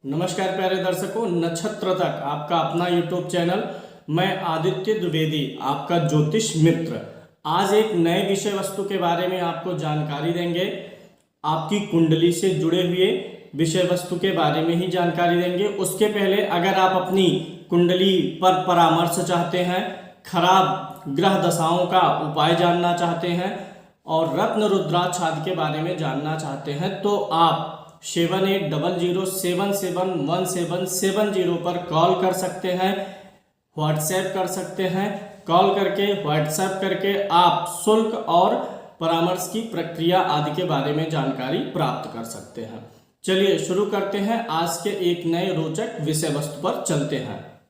नमस्कार प्यारे दर्शकों, नक्षत्र तक आपका अपना यूट्यूब चैनल। मैं आदित्य द्विवेदी, आपका ज्योतिष मित्र। आज एक नए विषय वस्तु के बारे में आपको जानकारी देंगे। आपकी कुंडली से जुड़े हुए विषय वस्तु के बारे में ही जानकारी देंगे। उसके पहले अगर आप अपनी कुंडली पर परामर्श चाहते हैं, खराब ग्रह दशाओं का उपाय जानना चाहते हैं और रत्न रुद्राक्ष आदि के बारे में जानना चाहते हैं तो आप 7800771770 पर कॉल कर सकते हैं, व्हाट्सएप कर सकते हैं। कॉल करके व्हाट्सएप करके आप शुल्क और परामर्श की प्रक्रिया आदि के बारे में जानकारी प्राप्त कर सकते हैं। चलिए शुरू करते हैं। आज के एक नए रोचक विषय वस्तु पर चलते हैं।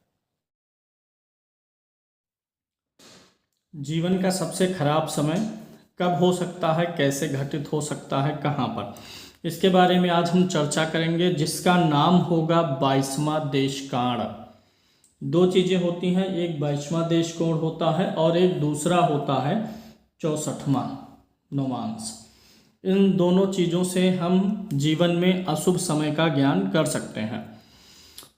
जीवन का सबसे खराब समय कब हो सकता है, कैसे घटित हो सकता है, कहाँ पर, इसके बारे में आज हम चर्चा करेंगे, जिसका नाम होगा 22वां देशकाण। दो चीज़ें होती हैं, एक 22वां देशकोण होता है और एक दूसरा होता है 64वां नवांश। इन दोनों चीज़ों से हम जीवन में अशुभ समय का ज्ञान कर सकते हैं।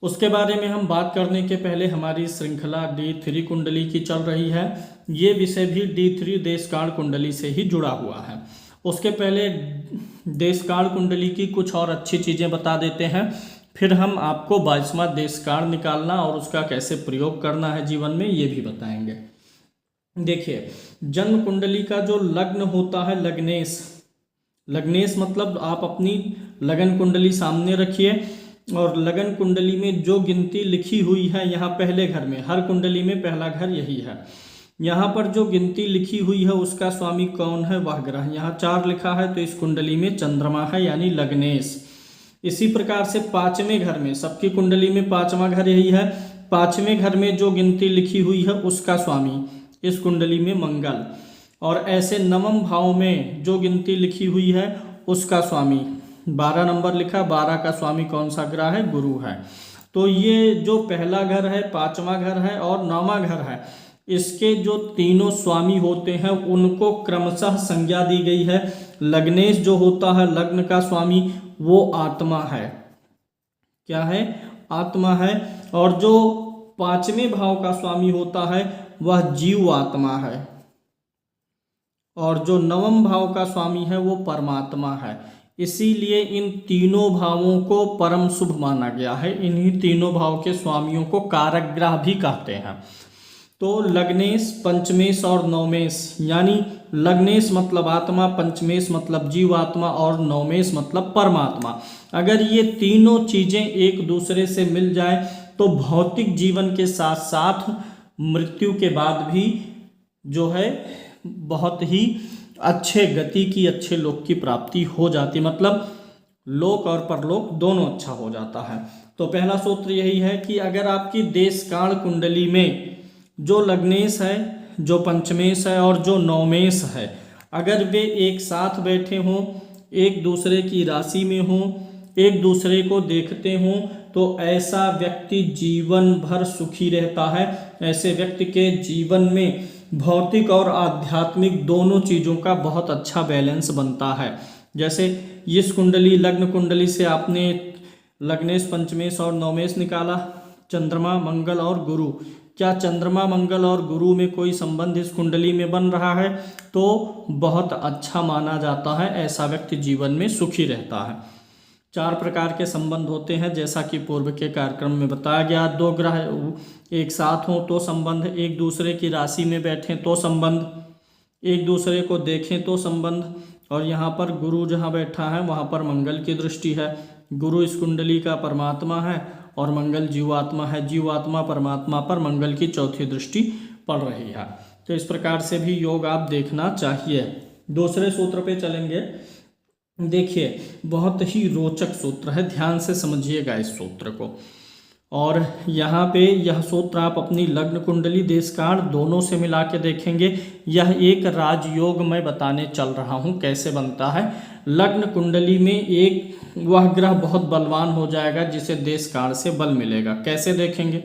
उसके बारे में हम बात करने के पहले हमारी श्रृंखला D3 कुंडली की चल रही है। ये विषय भी D3 देशकाल कुंडली से ही जुड़ा हुआ है। उसके पहले देशकाल कुंडली की कुछ और अच्छी चीज़ें बता देते हैं, फिर हम आपको 22वां देशकाल निकालना और उसका कैसे प्रयोग करना है जीवन में, ये भी बताएंगे। देखिए, जन्म कुंडली का जो लग्न होता है, लग्नेश मतलब आप अपनी लगन कुंडली सामने रखिए और लगन कुंडली में जो गिनती लिखी हुई है यहाँ पहले घर में, हर कुंडली में पहला घर यही है। यहाँ पर जो गिनती लिखी हुई है उसका स्वामी कौन है, वह ग्रह। यहाँ 4 लिखा है तो इस कुंडली में चंद्रमा है, यानी लग्नेश। इसी प्रकार से 5वें घर में, सबकी कुंडली में 5वां घर यही है, 5वें घर में जो गिनती लिखी हुई है उसका स्वामी इस कुंडली में मंगल। और ऐसे 9वें भाव में जो गिनती लिखी हुई है उसका स्वामी 12 नंबर लिखा, 12 का स्वामी कौन सा ग्रह है, गुरु है। तो ये जो पहला घर है, 5वां घर है और 9वां घर है, इसके जो तीनों स्वामी होते हैं उनको क्रमशः संज्ञा दी गई है। लग्नेश जो होता है, लग्न का स्वामी, वो आत्मा है। क्या है? आत्मा है। और जो 5वें भाव का स्वामी होता है वह जीव आत्मा है। और जो 9वें भाव का स्वामी है वो परमात्मा है। इसीलिए इन तीनों भावों को परम शुभ माना गया है। इन्हीं तीनों भाव के स्वामियों को कारक ग्रह भी कहते हैं। तो लग्नेश, पंचमेश और नवमेश, यानी लग्नेश मतलब आत्मा, पंचमेश मतलब जीव आत्मा और नवमेश मतलब परमात्मा। अगर ये तीनों चीज़ें एक दूसरे से मिल जाए तो भौतिक जीवन के साथ साथ मृत्यु के बाद भी जो है बहुत ही अच्छे गति की, अच्छे लोक की प्राप्ति हो जाती, मतलब लोक और परलोक दोनों अच्छा हो जाता है। तो पहला सूत्र यही है कि अगर आपकी देशकाल कुंडली में जो लग्नेश है, जो पंचमेश है और जो नवमेश है, अगर वे एक साथ बैठे हों, एक दूसरे की राशि में हों, एक दूसरे को देखते हों, तो ऐसा व्यक्ति जीवन भर सुखी रहता है। ऐसे व्यक्ति के जीवन में भौतिक और आध्यात्मिक दोनों चीज़ों का बहुत अच्छा बैलेंस बनता है। जैसे इस कुंडली, लग्न कुंडली से आपने लग्नेश, पंचमेश और नवमेश निकाला, चंद्रमा, मंगल और गुरु। क्या चंद्रमा, मंगल और गुरु में कोई संबंध इस कुंडली में बन रहा है तो बहुत अच्छा माना जाता है। ऐसा व्यक्ति जीवन में सुखी रहता है। 4 प्रकार के संबंध होते हैं, जैसा कि पूर्व के कार्यक्रम में बताया गया। 2 ग्रह एक साथ हों तो संबंध, एक दूसरे की राशि में बैठें तो संबंध, एक दूसरे को देखें तो संबंध। और यहाँ पर गुरु जहाँ बैठा है वहाँ पर मंगल की दृष्टि है। गुरु इस कुंडली का परमात्मा है और मंगल जीवात्मा है। जीवात्मा परमात्मा पर मंगल की चौथी दृष्टि पड़ रही है। तो इस प्रकार से भी योग आप देखना चाहिए। दूसरे सूत्र पे चलेंगे। देखिए, बहुत ही रोचक सूत्र है, ध्यान से समझिएगा इस सूत्र को। और यहाँ पे यह सूत्र आप अपनी लग्न कुंडली, देशकाल दोनों से मिला के देखेंगे। यह एक राजयोग मैं बताने चल रहा हूँ कैसे बनता है। लग्न कुंडली में एक वह ग्रह बहुत बलवान हो जाएगा जिसे देशकाल से बल मिलेगा। कैसे देखेंगे?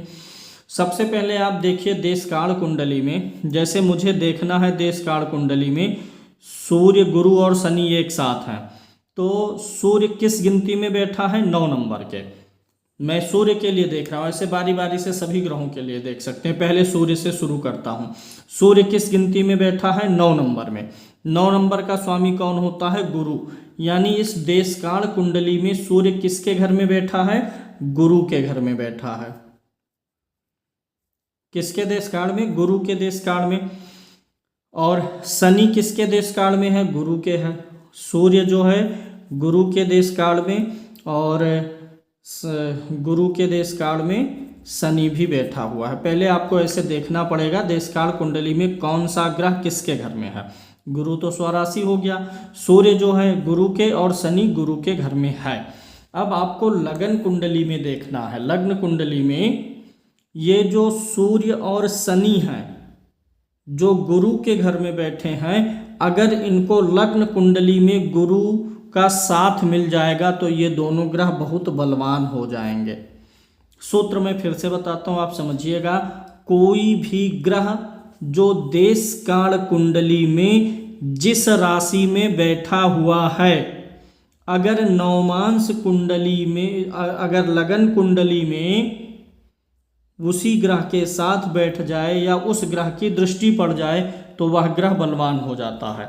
सबसे पहले आप देखिए देशकाल कुंडली में, जैसे मुझे देखना है देशकाल कुंडली में सूर्य, गुरु और शनि एक साथ हैं, तो सूर्य किस गिनती में बैठा है? 9 नंबर के। मैं सूर्य के लिए देख रहा हूँ, ऐसे बारी बारी से सभी ग्रहों के लिए देख सकते हैं। पहले सूर्य से शुरू करता हूँ। सूर्य किस गिनती में बैठा है? 9 नंबर में। 9 नंबर का स्वामी कौन होता है? गुरु। यानी इस देशकाल कुंडली में सूर्य किसके घर में बैठा है? गुरु के घर में बैठा है। किसके देशकाल में? गुरु के देशकाल में। और शनि किसके देशकाल में है? गुरु के है। सूर्य जो है गुरु के देशकाल में, और गुरु के देशकाल में शनि भी बैठा हुआ है। पहले आपको ऐसे देखना पड़ेगा देशकाल कुंडली में कौन सा ग्रह किसके घर में है। गुरु तो स्वराशि हो गया, सूर्य जो है गुरु के और शनि गुरु के घर में है। अब आपको लगन कुंडली में देखना है। लग्न कुंडली में ये जो सूर्य और शनि हैं जो गुरु के घर में बैठे हैं, अगर इनको लग्न कुंडली में गुरु का साथ मिल जाएगा तो ये दोनों ग्रह बहुत बलवान हो जाएंगे। सूत्र मैं फिर से बताता हूँ, आप समझिएगा। कोई भी ग्रह जो देशकाल कुंडली में जिस राशि में बैठा हुआ है, अगर नवमांश कुंडली में, अगर लगन कुंडली में उसी ग्रह के साथ बैठ जाए या उस ग्रह की दृष्टि पड़ जाए तो वह ग्रह बलवान हो जाता है।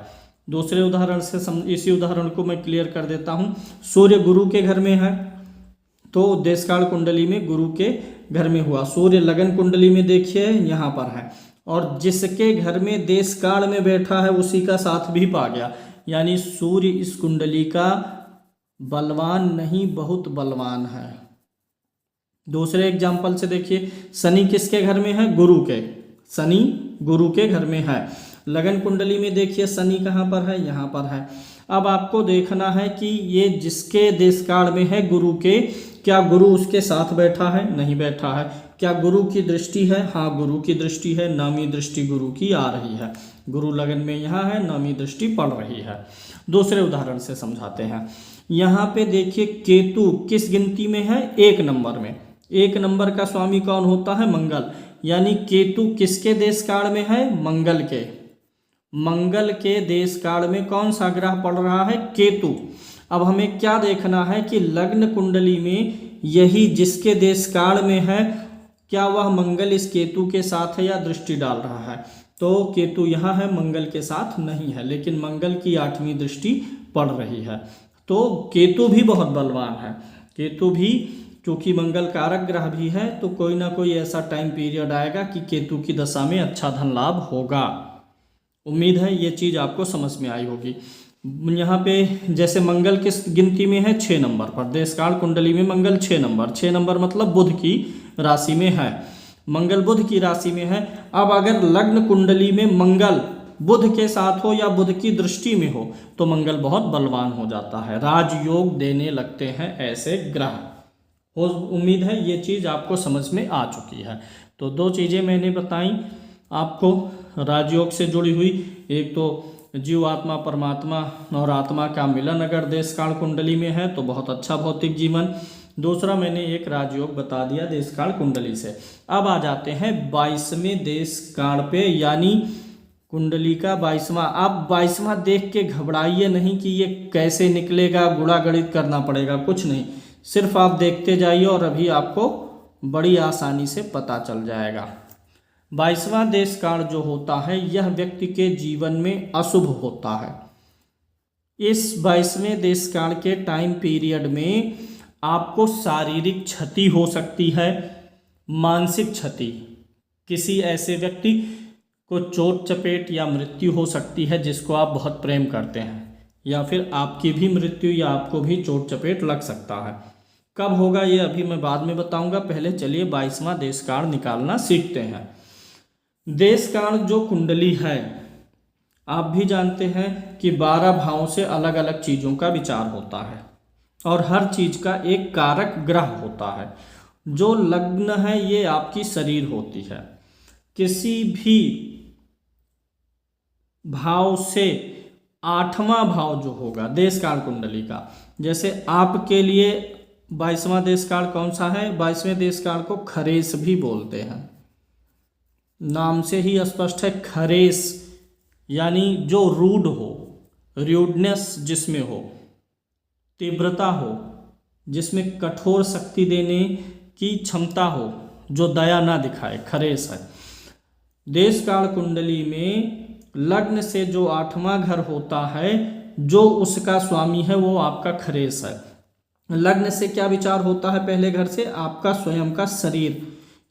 दूसरे उदाहरण से इसी उदाहरण को मैं क्लियर कर देता हूँ। सूर्य गुरु के घर में है तो देशकाल कुंडली में गुरु के घर में हुआ। सूर्य लगन कुंडली में देखिए यहाँ पर है, और जिसके घर में देशकाल में बैठा है उसी का साथ भी पा गया। यानी सूर्य इस कुंडली का बलवान नहीं, बहुत बलवान है। दूसरे एग्जाम्पल से देखिए, शनि किसके घर में है? गुरु के। शनि गुरु के घर में है। लगन कुंडली में देखिए शनि कहाँ पर है? यहाँ पर है। अब आपको देखना है कि ये जिसके देशकाल में है गुरु के, क्या गुरु उसके साथ बैठा है? नहीं बैठा है। क्या गुरु की दृष्टि है? हाँ, गुरु की दृष्टि है। नामी दृष्टि गुरु की आ रही है। गुरु लगन में यहाँ है, नामी दृष्टि पड़ रही है। दूसरे उदाहरण से समझाते हैं। यहाँ पे देखिए केतु किस गिनती में है? 1 नंबर में। 1 नंबर का स्वामी कौन होता है? मंगल। यानी केतु किसके देशकाल में है? मंगल के। मंगल के देशकाल में कौन सा ग्रह पड़ रहा है? केतु। अब हमें क्या देखना है कि लग्न कुंडली में यही जिसके देशकाल में है, क्या वह मंगल इस केतु के साथ है या दृष्टि डाल रहा है? तो केतु यहाँ है, मंगल के साथ नहीं है, लेकिन मंगल की 8वीं दृष्टि पड़ रही है। तो केतु भी बहुत बलवान है। केतु भी क्योंकि मंगल कारक ग्रह भी है, तो कोई ना कोई ऐसा टाइम पीरियड आएगा कि केतु की दशा में अच्छा धन लाभ होगा। उम्मीद है ये चीज़ आपको समझ में आई होगी। यहाँ पे जैसे मंगल किस गिनती में है? 6 नंबर पर। देशकाल कुंडली में मंगल 6 नंबर। 6 नंबर मतलब बुध की राशि में है। मंगल बुध की राशि में है। अब अगर लग्न कुंडली में मंगल बुध के साथ हो या बुध की दृष्टि में हो तो मंगल बहुत बलवान हो जाता है, राजयोग देने लगते हैं ऐसे ग्रह। उम्मीद है ये चीज़ आपको समझ में आ चुकी है। तो 2 चीज़ें मैंने बताई आपको राजयोग से जुड़ी हुई। एक तो जीव आत्मा परमात्मा और आत्मा का मिलन अगर देशकाल कुंडली में है तो बहुत अच्छा भौतिक जीवन। दूसरा मैंने एक राजयोग बता दिया देशकाल कुंडली से। अब आ जाते हैं 22वें देशकाल पे, यानी कुंडली का 22वां। आप 22वां देख के घबराइए नहीं कि ये कैसे निकलेगा, गुणा गणित करना पड़ेगा, कुछ नहीं। सिर्फ आप देखते जाइए और अभी आपको बड़ी आसानी से पता चल जाएगा। 22वां देशकाल जो होता है यह व्यक्ति के जीवन में अशुभ होता है। इस 22वें देशकाल के टाइम पीरियड में आपको शारीरिक क्षति हो सकती है, मानसिक क्षति, किसी ऐसे व्यक्ति को चोट चपेट या मृत्यु हो सकती है जिसको आप बहुत प्रेम करते हैं, या फिर आपकी भी मृत्यु या आपको भी चोट चपेट लग सकता है। कब होगा ये अभी मैं बाद में बताऊंगा। पहले चलिए 22वां देशकाल निकालना सीखते हैं। देशकाल जो कुंडली है, आप भी जानते हैं कि 12 भावों से अलग अलग चीज़ों का विचार होता है और हर चीज़ का एक कारक ग्रह होता है। जो लग्न है ये आपकी शरीर होती है। किसी भी भाव से 8वां भाव जो होगा देशकाल कुंडली का, जैसे आपके लिए 22वां देशकाल कौन सा है? 22वें देशकाल को खरेस भी बोलते हैं। नाम से ही स्पष्ट है, खरेस यानी जो रूड हो, र्यूडनेस जिसमें हो, तीव्रता हो, जिसमें कठोर शक्ति देने की क्षमता हो, जो दया ना दिखाए, खरेस है। देश काल कुंडली में लग्न से जो 8वां घर होता है, जो उसका स्वामी है, वो आपका खरेस है। लग्न से क्या विचार होता है? पहले घर से आपका स्वयं का शरीर,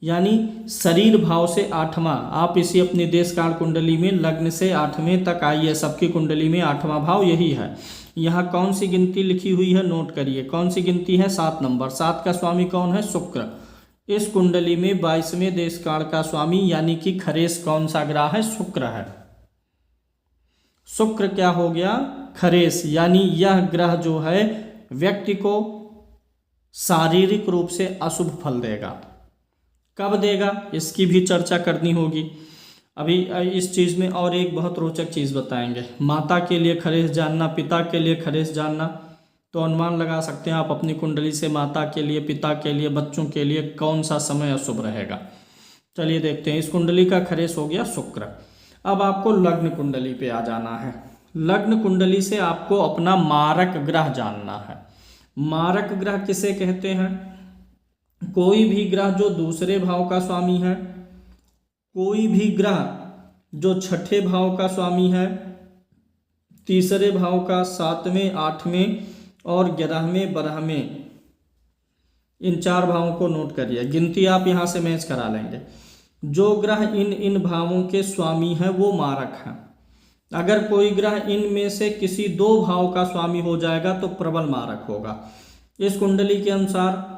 यानी शरीर भाव से 8वां। आप इसी अपनी देश काल कुंडली में लग्न से 8वें तक आइए, सबकी कुंडली में 8वां भाव यही है। यहाँ कौन सी गिनती लिखी हुई है, नोट करिए। कौन सी गिनती है? 7 नंबर। 7 का स्वामी कौन है? शुक्र। इस कुंडली में 22वें देश काल का स्वामी यानी कि खरेस कौन सा ग्रह है? शुक्र है। शुक्र क्या हो गया? खरेस। यानी यह ग्रह जो है व्यक्ति को शारीरिक रूप से अशुभ फल देगा। कब देगा, इसकी भी चर्चा करनी होगी। अभी इस चीज़ में और एक बहुत रोचक चीज़ बताएंगे। माता के लिए खरेस जानना, पिता के लिए खरेस जानना, तो अनुमान लगा सकते हैं आप अपनी कुंडली से माता के लिए, पिता के लिए, बच्चों के लिए कौन सा समय अशुभ रहेगा। चलिए देखते हैं। इस कुंडली का खरेस हो गया शुक्र। अब आपको लग्न कुंडली पे आ जाना है। लग्न कुंडली से आपको अपना मारक ग्रह जानना है। मारक ग्रह किसे कहते हैं? कोई भी ग्रह जो दूसरे भाव का स्वामी है, कोई भी ग्रह जो छठे भाव का स्वामी है, तीसरे भाव का, 7वें, 8वें और 11वें, 12वें, इन 4 भावों को नोट करिए। गिनती आप यहाँ से मैच करा लेंगे। जो ग्रह इन भावों के स्वामी है वो मारक है। अगर कोई ग्रह इनमें से किसी 2 भाव का स्वामी हो जाएगा तो प्रबल मारक होगा। इस कुंडली के अनुसार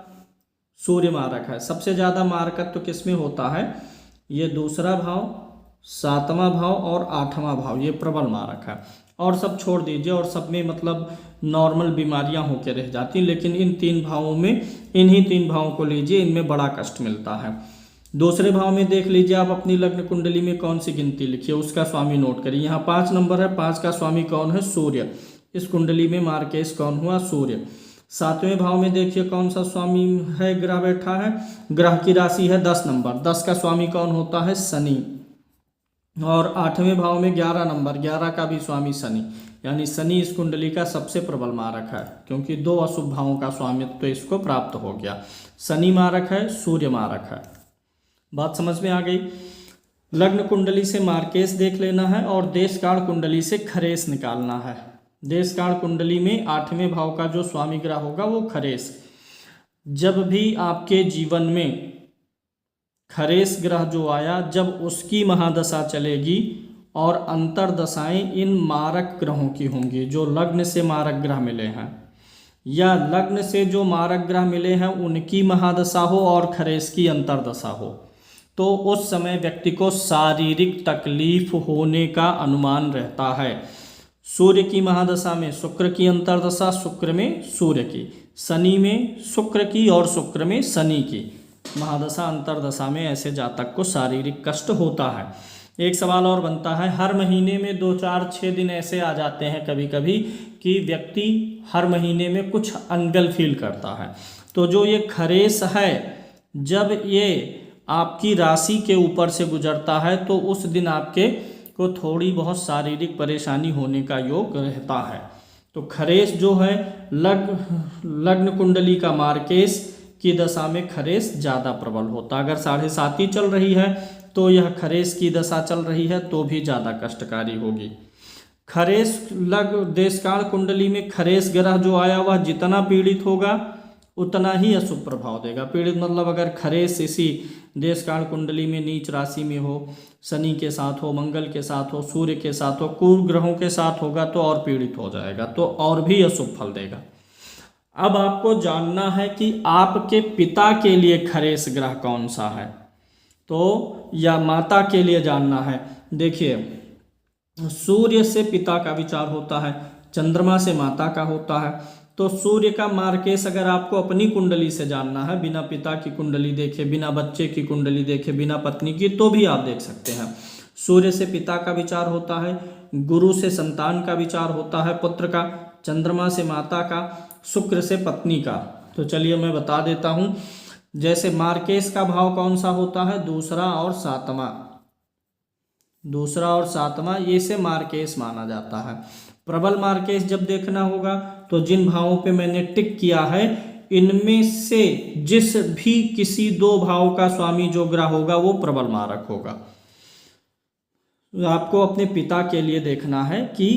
सूर्य मारक है। सबसे ज़्यादा मारकत्व किसमें होता है? ये दूसरा भाव, 7वां भाव और 8वां भाव, ये प्रबल मारक है। और सब छोड़ दीजिए, और सब में मतलब नॉर्मल बीमारियां होकर रह जाती, लेकिन इन 3 भावों में, इन्हीं 3 भावों को लीजिए, इनमें बड़ा कष्ट मिलता है। दूसरे भाव में देख लीजिए आप अपनी लग्न कुंडली में कौन सी गिनती लिखी है, उसका स्वामी नोट करिए। यहाँ 5 नंबर है। 5 का स्वामी कौन है? सूर्य। इस कुंडली में मार्केश कौन हुआ? सूर्य। 7वें भाव में देखिए कौन सा स्वामी है, ग्रह बैठा है। ग्रह की राशि है 10 नंबर। 10 का स्वामी कौन होता है? शनि। और 8वें भाव में 11 नंबर, 11 का भी स्वामी शनि। यानी शनि इस कुंडली का सबसे प्रबल मारक है, क्योंकि 2 अशुभ भावों का स्वामित्व तो इसको प्राप्त हो गया। शनि मारक है, सूर्य मारक है। बात समझ में आ गई। लग्न कुंडली से मार्केश देख लेना है और देश काल कुंडली से खरेस निकालना है। देश काल कुंडली में 8वें भाव का जो स्वामी ग्रह होगा वो खरेस। जब भी आपके जीवन में खरेस ग्रह जो आया, जब उसकी महादशा चलेगी और अंतरदशाएं इन मारक ग्रहों की होंगी, जो लग्न से मारक ग्रह मिले हैं, या लग्न से जो मारक ग्रह मिले हैं उनकी महादशा हो और खरेस की अंतरदशा हो, तो उस समय व्यक्ति को शारीरिक तकलीफ होने का अनुमान रहता है। सूर्य की महादशा में शुक्र की अंतरदशा, शुक्र में सूर्य की, शनि में शुक्र की और शुक्र में शनि की महादशा अंतरदशा में ऐसे जातक को शारीरिक कष्ट होता है। एक सवाल और बनता है, हर महीने में 2, 4, 6 दिन ऐसे आ जाते हैं कभी कभी कि व्यक्ति हर महीने में कुछ अनगल फील करता है। तो जो ये खरेस है, जब ये आपकी राशि के ऊपर से गुजरता है तो उस दिन आपके को थोड़ी बहुत शारीरिक परेशानी होने का योग रहता है। तो खरेस जो है लग्न कुंडली का मार्केश की दशा में खरेस ज़्यादा प्रबल होता है। अगर 7.5 चल रही है तो यह खरेस की दशा चल रही है तो भी ज़्यादा कष्टकारी होगी। खरेस देशकाल कुंडली में खरेस ग्रह जो आया वह जितना पीड़ित होगा उतना ही अशुभ प्रभाव देगा। पीड़ित मतलब अगर खरेस इसी देशकाल कुंडली में नीच राशि में हो, शनि के साथ हो, मंगल के साथ हो, सूर्य के साथ हो, कुल ग्रहों के साथ होगा तो और पीड़ित हो जाएगा, तो और भी अशुभ फल देगा। अब आपको जानना है कि आपके पिता के लिए खरेस ग्रह कौन सा है, तो या माता के लिए जानना है। देखिए, सूर्य से पिता का विचार होता है, चंद्रमा से माता का होता है। तो सूर्य का मार्केश अगर आपको अपनी कुंडली से जानना है, बिना पिता की कुंडली देखे, बिना बच्चे की कुंडली देखे, बिना पत्नी की, तो भी आप देख सकते हैं। सूर्य से पिता का विचार होता है, गुरु से संतान का विचार होता है, पुत्र का, चंद्रमा से माता का, शुक्र से पत्नी का। तो चलिए मैं बता देता हूँ। जैसे मार्केश का भाव कौन सा होता है? दूसरा और सातवां, ये से मार्केश माना जाता है। प्रबल मार्केश जब देखना होगा तो जिन भावों पे मैंने टिक किया है इनमें से जिस भी किसी दो भाव का स्वामी जो ग्रह होगा वो प्रबल मारक होगा। आपको अपने पिता के लिए देखना है कि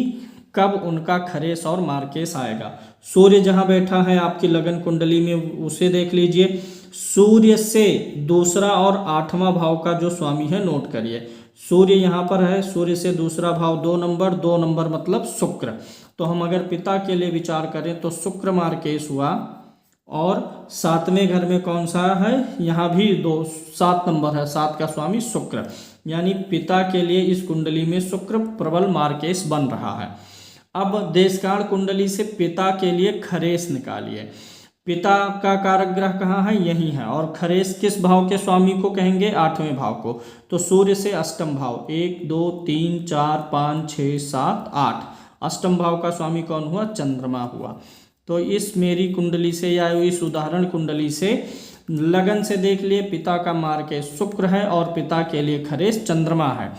कब उनका खरेस और मार्केस आएगा। सूर्य जहां बैठा है आपकी लगन कुंडली में उसे देख लीजिए। सूर्य से दूसरा और आठवां भाव का जो स्वामी है नोट करिए। सूर्य यहाँ पर है, सूर्य से दूसरा भाव 2 नंबर, 2 नंबर मतलब शुक्र। तो हम अगर पिता के लिए विचार करें तो शुक्र मार्केस हुआ। और 7वें घर में कौन सा है, यहाँ भी 7 नंबर है, 7 का स्वामी शुक्र, यानी पिता के लिए इस कुंडली में शुक्र प्रबल मार्केस बन रहा है। अब देशकाल कुंडली से पिता के लिए खरेस निकालिए। पिता का कारक ग्रह कहाँ है, यही है। और खरेस किस भाव के स्वामी को कहेंगे, 8वें भाव को। तो सूर्य से अष्टम भाव 1 2 3 4 5 6 7 8, अष्टम भाव का स्वामी कौन हुआ, चंद्रमा हुआ। तो इस मेरी कुंडली से या इस उदाहरण कुंडली से लगन से देख लिए, पिता का मार्केस शुक्र है और पिता के लिए खरेस चंद्रमा है।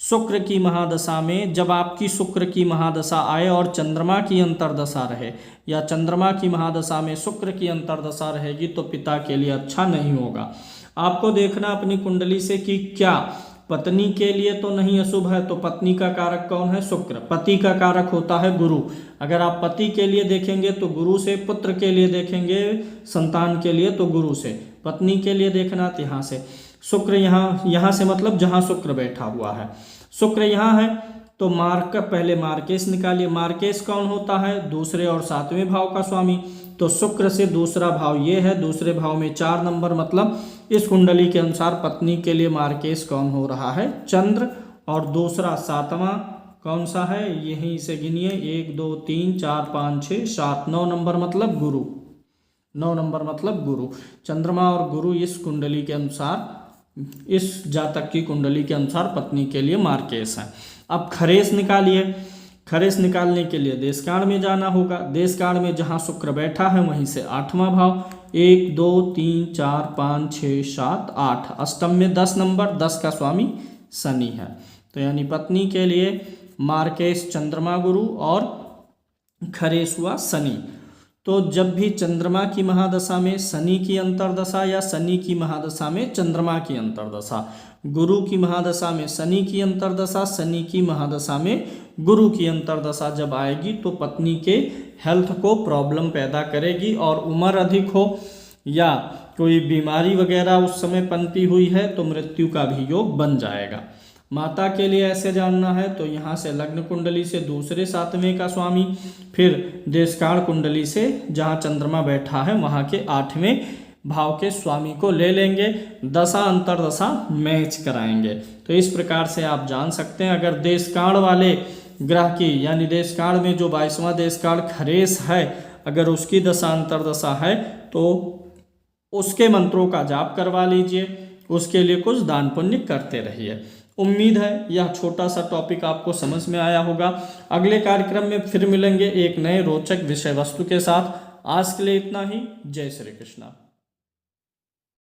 शुक्र की महादशा में जब आपकी शुक्र की महादशा आए और चंद्रमा की अंतर्दशा रहे, या चंद्रमा की महादशा में शुक्र की अंतर्दशा रहेगी, तो पिता के लिए अच्छा नहीं होगा। आपको देखना अपनी कुंडली से कि क्या पत्नी के लिए तो नहीं अशुभ है, तो पत्नी का कारक कौन है, शुक्र। पति का कारक होता है गुरु। अगर आप पति के लिए देखेंगे तो गुरु से, पुत्र के लिए देखेंगे संतान के लिए तो गुरु से, पत्नी के लिए देखना तो यहाँ से शुक्र, यहाँ से मतलब जहाँ शुक्र बैठा हुआ है। शुक्र यहाँ है तो पहले मार्केस निकालिए। मार्केस कौन होता है, दूसरे और 7वें भाव का स्वामी। तो शुक्र से दूसरा भाव ये है, दूसरे भाव में 4 नंबर, मतलब इस कुंडली के अनुसार पत्नी के लिए मार्केस कौन हो रहा है, चंद्र। और दूसरा 7वां कौन सा है, यहीं से गिनिए, 1 2 3 4 5 6 7, 9 नंबर मतलब गुरु। 9 नंबर मतलब गुरु। चंद्रमा और गुरु इस कुंडली के अनुसार, इस जातक की कुंडली के अनुसार पत्नी के लिए मार्केस है। अब खरेस निकालिए। खरेस निकालने के लिए देशकाल में जाना होगा। देशकाल में जहाँ शुक्र बैठा है वहीं से 8वां भाव, 1 2 3 4 5 6 7 8, अष्टम में 10 नंबर, 10 का स्वामी शनि है। तो यानी पत्नी के लिए मार्केस चंद्रमा गुरु और खरेस हुआ शनि। तो जब भी चंद्रमा की महादशा में शनि की अंतर्दशा या शनि की महादशा में चंद्रमा की अंतर्दशा, गुरु की महादशा में शनि की अंतर्दशा, शनि की महादशा में गुरु की अंतर्दशा जब आएगी तो पत्नी के हेल्थ को प्रॉब्लम पैदा करेगी। और उम्र अधिक हो या कोई बीमारी वगैरह उस समय पनपी हुई है तो मृत्यु का भी योग बन जाएगा। माता के लिए ऐसे जानना है तो यहाँ से लग्न कुंडली से दूसरे 7वें का स्वामी, फिर देशकाल कुंडली से जहाँ चंद्रमा बैठा है वहाँ के 8वें भाव के स्वामी को ले लेंगे, दशा अंतर्दशा मैच कराएंगे। तो इस प्रकार से आप जान सकते हैं अगर देशकाल वाले ग्रह की, यानी देशकाल में जो 22वां देशकाल खरेस है, अगर उसकी दशा अंतर्दशा है तो उसके मंत्रों का जाप करवा लीजिए, उसके लिए कुछ दान पुण्य करते रहिए। उम्मीद है यह छोटा सा टॉपिक आपको समझ में आया होगा। अगले कार्यक्रम में फिर मिलेंगे एक नए रोचक विषय वस्तु के साथ। आज के लिए इतना ही। जय श्री कृष्णा।